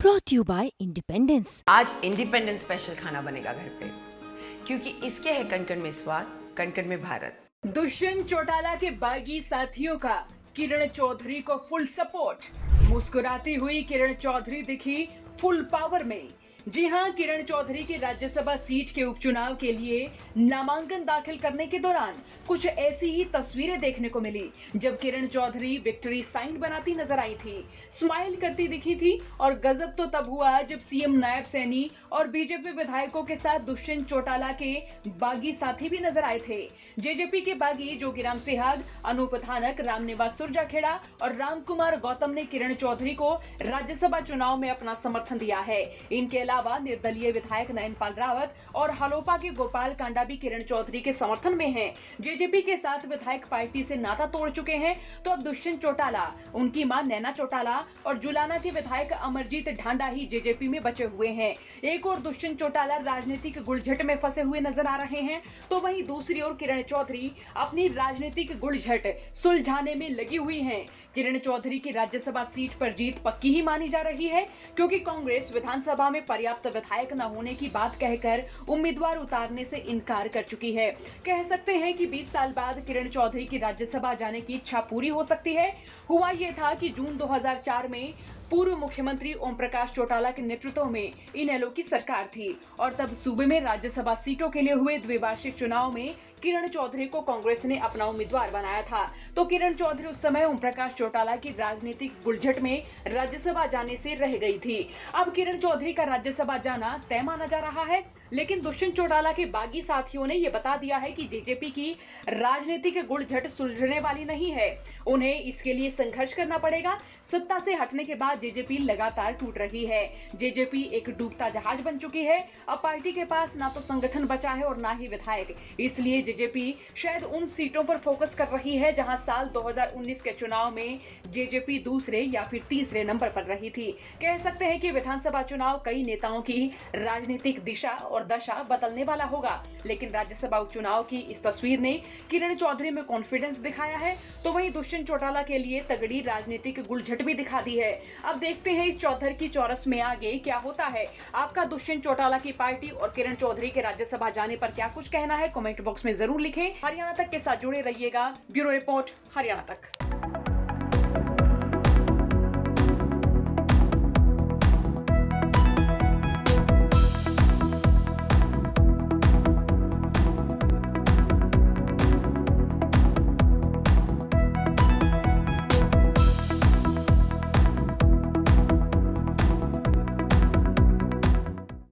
brought you by Independence। आज independence special खाना बनेगा घर पे, क्योंकि इसके है कण-कण में स्वाद, कण-कण में भारत। दुष्यंत चौटाला के बागी साथियों का किरण चौधरी को फुल सपोर्ट। मुस्कुराती हुई किरण चौधरी दिखी फुल पावर में। जी हां, किरण चौधरी की राज्यसभा सीट के उपचुनाव के लिए नामांकन दाखिल करने के दौरान कुछ ऐसी ही तस्वीरें देखने को मिली जब किरण चौधरी विक्ट्री साइन बनाती नजर आई थी, स्माइल करती दिखी थी। और गजब तो तब हुआ जब सीएम नायब सैनी और बीजेपी विधायकों के साथ दुष्यंत चौटाला के बागी साथी भी नजर आए थे। जेजेपी के बागी जोगीराम सिहाग, अनूप धानक, रामनिवास सुरजाखेड़ा और रामकुमार गौतम ने किरण चौधरी को राज्यसभा चुनाव में अपना समर्थन दिया है। इनके अलावा निर्दलीय विधायक नयनपाल रावत और हलोपा के गोपाल कांडा भी किरण चौधरी के समर्थन में हैं। जेजेपी के साथ विधायक पार्टी से नाता तोड़ चुके हैं, तो अब दुष्यंत चौटाला, उनकी मां नैना चौटाला और जुलाना के विधायक अमरजीत ढांडा ही जेजेपी में बचे हुए हैं। एक और दुष्यंत चौटाला राजनीतिक गुलझट में फंसे हुए नजर आ रहे हैं, तो वहीं दूसरी ओर किरण चौधरी अपनी राजनीतिक गुलझट सुलझाने में लगी हुई हैं। किरण चौधरी की राज्यसभा सीट पर जीत पक्की ही मानी जा रही है, क्योंकि कांग्रेस विधानसभा में पर्याप्त विधायक न होने की बात कहकर उम्मीदवार उतारने से इनकार कर चुकी है। कह सकते हैं कि 20 साल बाद किरण चौधरी की राज्यसभा जाने की इच्छा पूरी हो सकती है। हुआ ये था कि जून 2004 में पूर्व मुख्यमंत्री ओम प्रकाश चौटाला के नेतृत्व में इनेलो की सरकार थी और तब सूबे में राज्यसभा सीटों के लिए हुए द्विवार्षिक चुनाव में किरण चौधरी को कांग्रेस ने अपना उम्मीदवार बनाया था। तो किरण चौधरी उस समय ओम प्रकाश चौटाला की राजनीतिक गुलझट में राज्यसभा जाने से रह गई थी। अब किरण चौधरी का राज्यसभा जाना तय माना जा रहा है, लेकिन दुष्यंत चौटाला के बागी साथियों ने यह बता दिया है कि जेजेपी की राजनीतिक गुलझट सुलझने वाली नहीं है। उन्हें इसके लिए संघर्ष करना पड़ेगा। सत्ता से हटने के बाद जेजेपी लगातार टूट रही है। जेजेपी एक डूबता जहाज बन चुकी है। अब पार्टी के पास ना तो संगठन बचा है और ना ही विधायक। इसलिए जेजेपी शायद उन सीटों पर फोकस कर रही है जहां साल 2019 के चुनाव में जेजेपी दूसरे या फिर तीसरे नंबर पर रही थी। कह सकते हैं कि विधानसभा चुनाव कई नेताओं की राजनीतिक दिशा और दशा बदलने वाला होगा, लेकिन राज्यसभा उपचुनाव की इस तस्वीर ने किरण चौधरी में कॉन्फिडेंस दिखाया है, तो वहीं दुष्यंत चौटाला के लिए तगड़ी राजनीतिक गुलझट भी दिखा दी है। अब देखते हैं इस चौधर की चौरस में आगे क्या होता है। आपका दुष्यंत चौटाला की पार्टी और किरण चौधरी के राज्यसभा जाने पर क्या कुछ कहना है, कमेंट बॉक्स में जरूर लिखें। हरियाणा तक के साथ जुड़े रहिएगा। ब्यूरो रिपोर्ट, हरियाणा तक।